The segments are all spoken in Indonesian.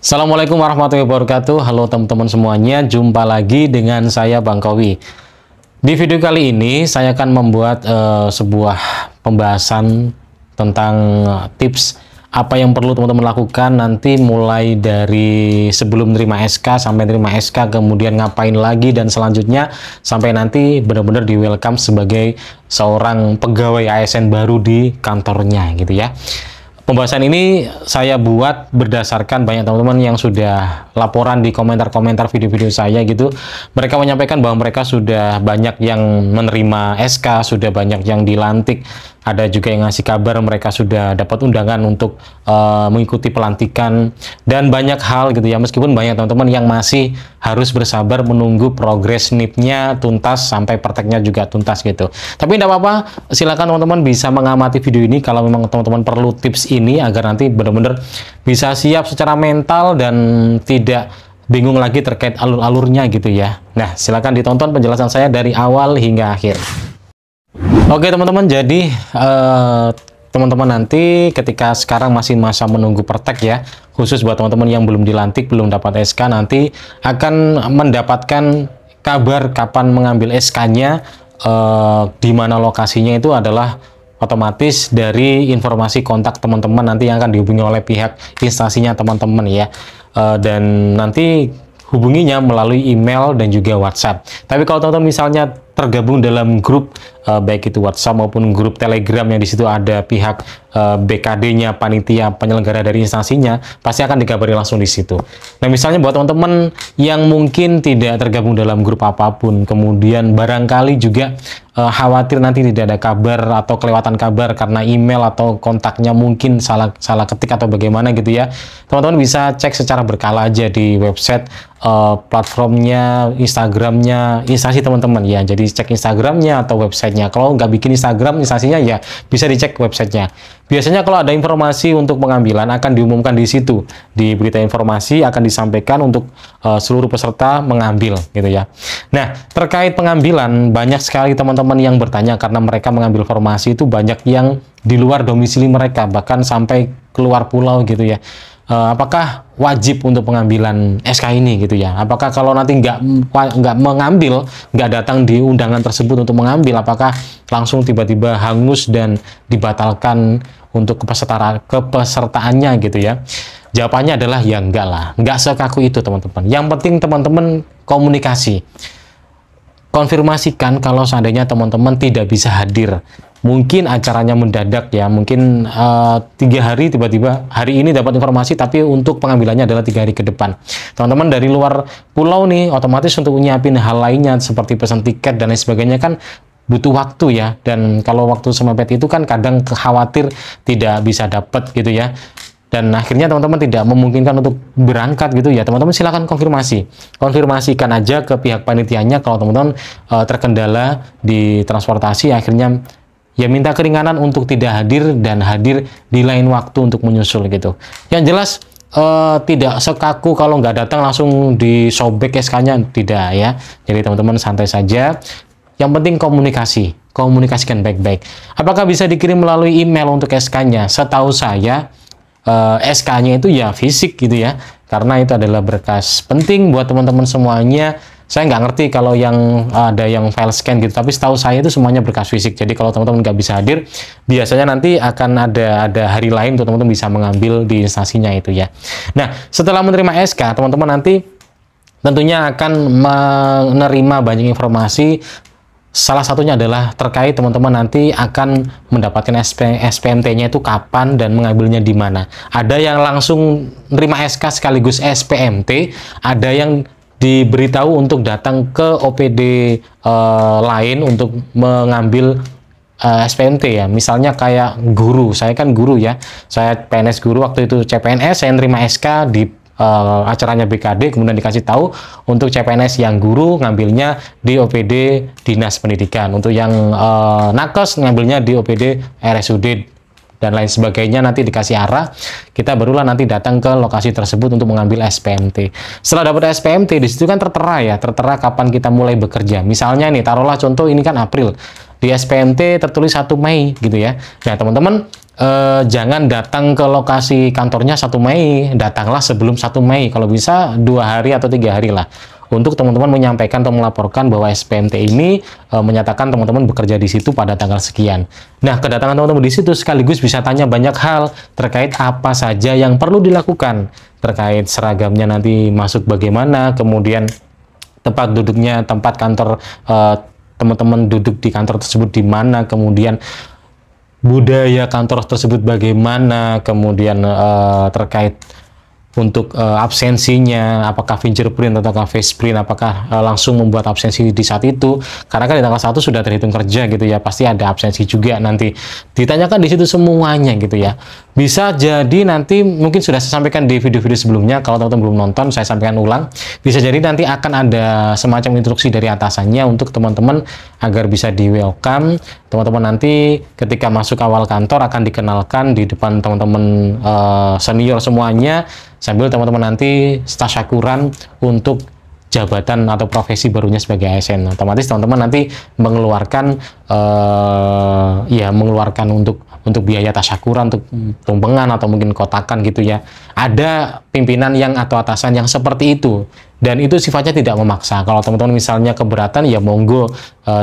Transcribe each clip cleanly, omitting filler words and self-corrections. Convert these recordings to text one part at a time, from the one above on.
Assalamualaikum warahmatullahi wabarakatuh. Halo teman-teman semuanya, jumpa lagi dengan saya Bang Kowi. Di video kali ini saya akan membuat sebuah pembahasan tentang tips apa yang perlu teman-teman lakukan nanti mulai dari sebelum nerima SK sampai nerima SK, kemudian ngapain lagi, dan selanjutnya sampai nanti benar-benar di welcome sebagai seorang pegawai ASN baru di kantornya gitu ya. Pembahasan ini saya buat berdasarkan banyak teman-teman yang sudah laporan di komentar-komentar video-video saya gitu. Mereka menyampaikan bahwa mereka sudah banyak yang menerima SK, sudah banyak yang dilantik. Ada juga yang ngasih kabar mereka sudah dapat undangan untuk mengikuti pelantikan dan banyak hal gitu ya. Meskipun banyak teman-teman yang masih harus bersabar menunggu progres NIP-nya tuntas sampai prakteknya juga tuntas gitu. Tapi tidak apa-apa, silakan teman-teman bisa mengamati video ini kalau memang teman-teman perlu tips ini agar nanti benar-benar bisa siap secara mental dan tidak bingung lagi terkait alur-alurnya gitu ya. Nah, silakan ditonton penjelasan saya dari awal hingga akhir. Oke teman-teman, jadi teman-teman nanti ketika sekarang masih masa menunggu praktek ya, khusus buat teman-teman yang belum dilantik, belum dapat SK, nanti akan mendapatkan kabar kapan mengambil SK-nya, di mana lokasinya itu adalah otomatis dari informasi kontak teman-teman nanti yang akan dihubungi oleh pihak instansinya teman-teman ya, dan nanti hubunginya melalui email dan juga WhatsApp. Tapi kalau teman-teman misalnya tergabung dalam grup, baik itu WhatsApp maupun grup Telegram yang di situ ada pihak BKD-nya, panitia penyelenggara dari instansinya, pasti akan dikabari langsung di situ. Nah, misalnya buat teman-teman yang mungkin tidak tergabung dalam grup apapun, kemudian barangkali juga khawatir nanti tidak ada kabar atau kelewatan kabar karena email atau kontaknya mungkin salah ketik atau bagaimana gitu ya, teman-teman bisa cek secara berkala aja di website, platformnya, Instagramnya instansi teman-teman ya. Jadi cek Instagramnya atau websitenya. Kalau nggak bikin Instagram instansinya ya bisa dicek websitenya. Biasanya kalau ada informasi untuk pengambilan akan diumumkan di situ, di berita informasi akan disampaikan untuk seluruh peserta mengambil gitu ya. Nah, terkait pengambilan banyak sekali teman-teman yang bertanya karena mereka mengambil formasi itu banyak yang di luar domisili mereka, bahkan sampai keluar pulau gitu ya. Apakah wajib untuk pengambilan SK ini gitu ya? Apakah kalau nanti nggak mengambil, nggak datang di undangan tersebut untuk mengambil, apakah langsung tiba-tiba hangus dan dibatalkan untuk kepesertaannya gitu ya? Jawabannya adalah ya enggak lah, nggak sekaku itu teman-teman. Yang penting teman-teman komunikasi. Konfirmasikan kalau seandainya teman-teman tidak bisa hadir. Mungkin acaranya mendadak ya, mungkin 3 hari tiba-tiba hari ini dapat informasi, tapi untuk pengambilannya adalah 3 hari ke depan. Teman-teman dari luar pulau nih, otomatis untuk nyiapin hal lainnya seperti pesan tiket dan lain sebagainya kan butuh waktu ya. Dan kalau waktu semepet itu kan kadang khawatir tidak bisa dapat gitu ya. Dan akhirnya teman-teman tidak memungkinkan untuk berangkat gitu ya, teman-teman silakan konfirmasikan aja ke pihak panitianya kalau teman-teman terkendala di transportasi, akhirnya ya minta keringanan untuk tidak hadir dan hadir di lain waktu untuk menyusul gitu. Yang jelas tidak sekaku kalau nggak datang langsung disobek SK-nya, tidak ya. Jadi teman-teman santai saja, yang penting komunikasikan baik-baik. Apakah bisa dikirim melalui email untuk SK-nya? Setahu saya SK-nya itu ya fisik gitu ya, karena itu adalah berkas penting buat teman-teman semuanya. Saya nggak ngerti kalau yang ada yang file scan gitu, tapi setahu saya itu semuanya berkas fisik. Jadi kalau teman-teman nggak bisa hadir, biasanya nanti akan ada hari lain untuk teman-teman bisa mengambil di instansinya itu ya. Nah, setelah menerima SK, teman-teman nanti tentunya akan menerima banyak informasi. Salah satunya adalah terkait teman-teman nanti akan mendapatkan SPMT-nya itu kapan dan mengambilnya di mana. Ada yang langsung nerima SK sekaligus SPMT, ada yang diberitahu untuk datang ke OPD lain untuk mengambil SPMT ya. Misalnya kayak guru, saya kan guru ya, saya PNS guru, waktu itu CPNS, saya nerima SK di acaranya BKD, kemudian dikasih tahu untuk CPNS yang guru ngambilnya di OPD Dinas Pendidikan, untuk yang nakes ngambilnya di OPD RSUD dan lain sebagainya. Nanti dikasih arah, kita barulah nanti datang ke lokasi tersebut untuk mengambil SPMT. Setelah dapat SPMT, di situ kan tertera kapan kita mulai bekerja. Misalnya nih, taruhlah contoh ini kan April, di SPMT tertulis 1 Mei gitu ya. Nah, teman-teman jangan datang ke lokasi kantornya 1 Mei, datanglah sebelum 1 Mei, kalau bisa 2 hari atau 3 hari lah, untuk teman-teman menyampaikan atau melaporkan bahwa SPMT ini menyatakan teman-teman bekerja di situ pada tanggal sekian. Nah, kedatangan teman-teman di situ sekaligus bisa tanya banyak hal terkait apa saja yang perlu dilakukan, terkait seragamnya nanti masuk bagaimana, kemudian tempat duduknya, tempat kantor teman-teman duduk di kantor tersebut di mana, kemudian budaya kantor tersebut bagaimana, kemudian terkait untuk absensinya, apakah fingerprint atau faceprint, apakah langsung membuat absensi di saat itu, karena kan di tanggal 1 sudah terhitung kerja gitu ya, pasti ada absensi juga nanti. Ditanyakan di situ semuanya gitu ya. Bisa jadi nanti mungkin sudah saya sampaikan di video-video sebelumnya, kalau teman-teman belum nonton saya sampaikan ulang. Bisa jadi nanti akan ada semacam instruksi dari atasannya untuk teman-teman agar bisa di welcome. Teman-teman nanti ketika masuk awal kantor akan dikenalkan di depan teman-teman senior semuanya, sambil teman-teman nanti tasyakuran untuk jabatan atau profesi barunya sebagai ASN. Otomatis teman-teman nanti mengeluarkan mengeluarkan untuk biaya tasyakuran, untuk tumpengan atau mungkin kotakan gitu ya. Ada pimpinan yang atau atasan yang seperti itu, dan itu sifatnya tidak memaksa. Kalau teman-teman misalnya keberatan, ya monggo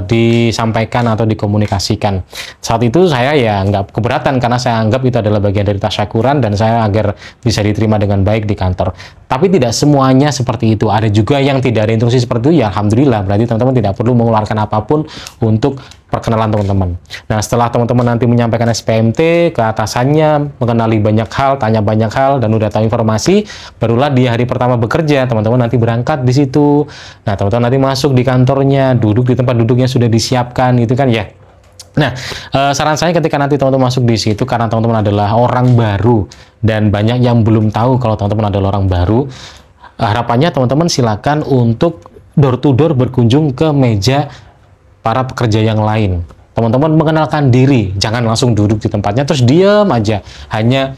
disampaikan atau dikomunikasikan. Saat itu saya ya nggak keberatan, karena saya anggap itu adalah bagian dari tasyakuran dan saya agar bisa diterima dengan baik di kantor. Tapi tidak semuanya seperti itu. Ada juga yang tidak ada instruksi seperti itu, ya alhamdulillah, berarti teman-teman tidak perlu mengeluarkan apapun untuk perkenalan teman-teman. Nah, setelah teman-teman nanti menyampaikan SPMT ke atasannya, mengenali banyak hal, tanya banyak hal, dan udah tahu informasi, barulah di hari pertama bekerja, teman-teman nanti berangkat di situ. Nah, teman-teman nanti masuk di kantornya, duduk di tempat duduknya sudah disiapkan, gitu kan ya. Nah, saran saya ketika nanti teman-teman masuk di situ, karena teman-teman adalah orang baru, dan banyak yang belum tahu kalau teman-teman adalah orang baru, harapannya teman-teman silakan untuk door to door berkunjung ke meja para pekerja yang lain. Teman-teman mengenalkan diri, jangan langsung duduk di tempatnya terus diam aja, hanya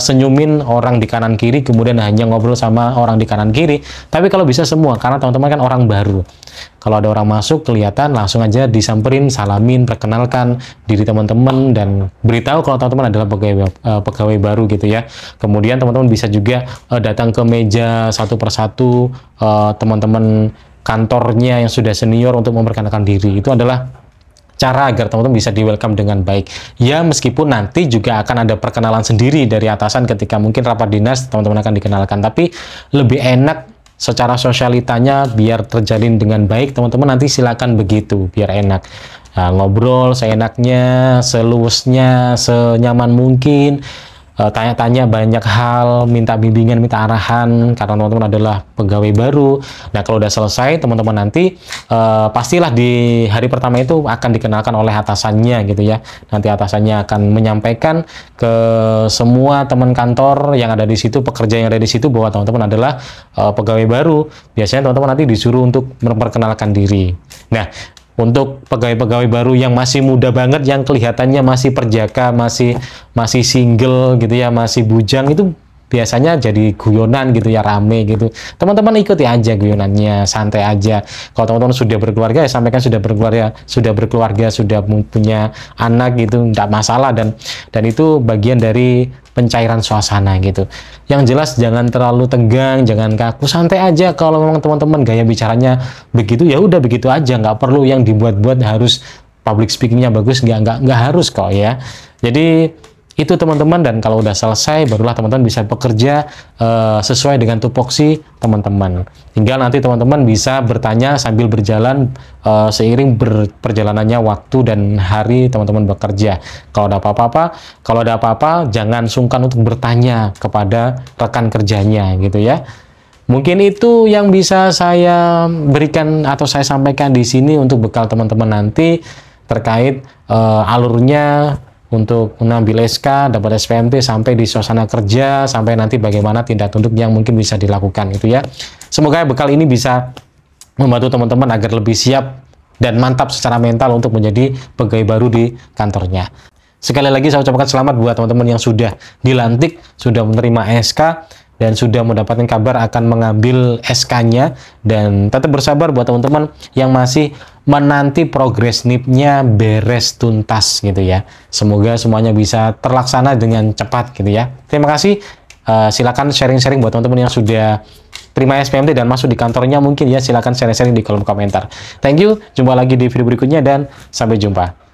senyumin orang di kanan kiri, kemudian hanya ngobrol sama orang di kanan kiri. Tapi kalau bisa semua, karena teman-teman kan orang baru, kalau ada orang masuk kelihatan, langsung aja disamperin, salamin, perkenalkan diri teman-teman, dan beritahu kalau teman-teman adalah pegawai baru gitu ya. Kemudian teman-teman bisa juga datang ke meja satu persatu teman-teman kantornya yang sudah senior untuk memperkenalkan diri. Itu adalah cara agar teman-teman bisa di welcome dengan baik. Ya, meskipun nanti juga akan ada perkenalan sendiri dari atasan ketika mungkin rapat dinas, teman-teman akan dikenalkan, tapi lebih enak secara sosialitanya biar terjalin dengan baik. Teman-teman nanti silakan begitu, biar enak. Nah, ngobrol seenaknya, seluasnya, senyaman mungkin. Tanya-tanya banyak hal, minta bimbingan, minta arahan, karena teman-teman adalah pegawai baru. Nah, kalau udah selesai, teman-teman nanti pastilah di hari pertama itu akan dikenalkan oleh atasannya gitu ya. Nanti atasannya akan menyampaikan ke semua teman kantor yang ada di situ, pekerja yang ada di situ, bahwa teman-teman adalah pegawai baru. Biasanya teman-teman nanti disuruh untuk memperkenalkan diri. Nah, untuk pegawai-pegawai baru yang masih muda banget, yang kelihatannya masih perjaka, masih single gitu ya, masih bujang, itu biasanya jadi guyonan gitu ya, rame gitu. Teman-teman ikuti aja guyonannya, santai aja. Kalau teman-teman sudah berkeluarga, ya sampaikan sudah berkeluarga, sudah punya anak gitu, tidak masalah, dan itu bagian dari pencairan suasana gitu. Yang jelas jangan terlalu tegang, jangan kaku, santai aja. Kalau memang teman-teman gaya bicaranya begitu, ya udah begitu aja, nggak perlu yang dibuat-buat harus public speakingnya bagus, nggak harus kok ya. Jadi itu teman-teman, dan kalau udah selesai barulah teman-teman bisa bekerja sesuai dengan tupoksi teman-teman. Tinggal nanti teman-teman bisa bertanya sambil berjalan seiring perjalanannya waktu dan hari teman-teman bekerja. Kalau ada apa-apa, jangan sungkan untuk bertanya kepada rekan kerjanya gitu ya. Mungkin itu yang bisa saya berikan atau saya sampaikan di sini untuk bekal teman-teman nanti terkait alurnya untuk mengambil SK, dapat SPMT, sampai di suasana kerja, sampai nanti bagaimana tindak tanduk yang mungkin bisa dilakukan itu ya. Semoga bekal ini bisa membantu teman-teman agar lebih siap dan mantap secara mental untuk menjadi pegawai baru di kantornya. Sekali lagi saya ucapkan selamat buat teman-teman yang sudah dilantik, sudah menerima SK. dan sudah mendapatkan kabar akan mengambil SK-nya, dan tetap bersabar buat teman-teman yang masih menanti progres NIP-nya beres tuntas gitu ya. Semoga semuanya bisa terlaksana dengan cepat gitu ya. Terima kasih. Silakan sharing-sharing buat teman-teman yang sudah terima SPMT dan masuk di kantornya mungkin ya, silakan sharing-sharing di kolom komentar. Thank you, jumpa lagi di video berikutnya dan sampai jumpa.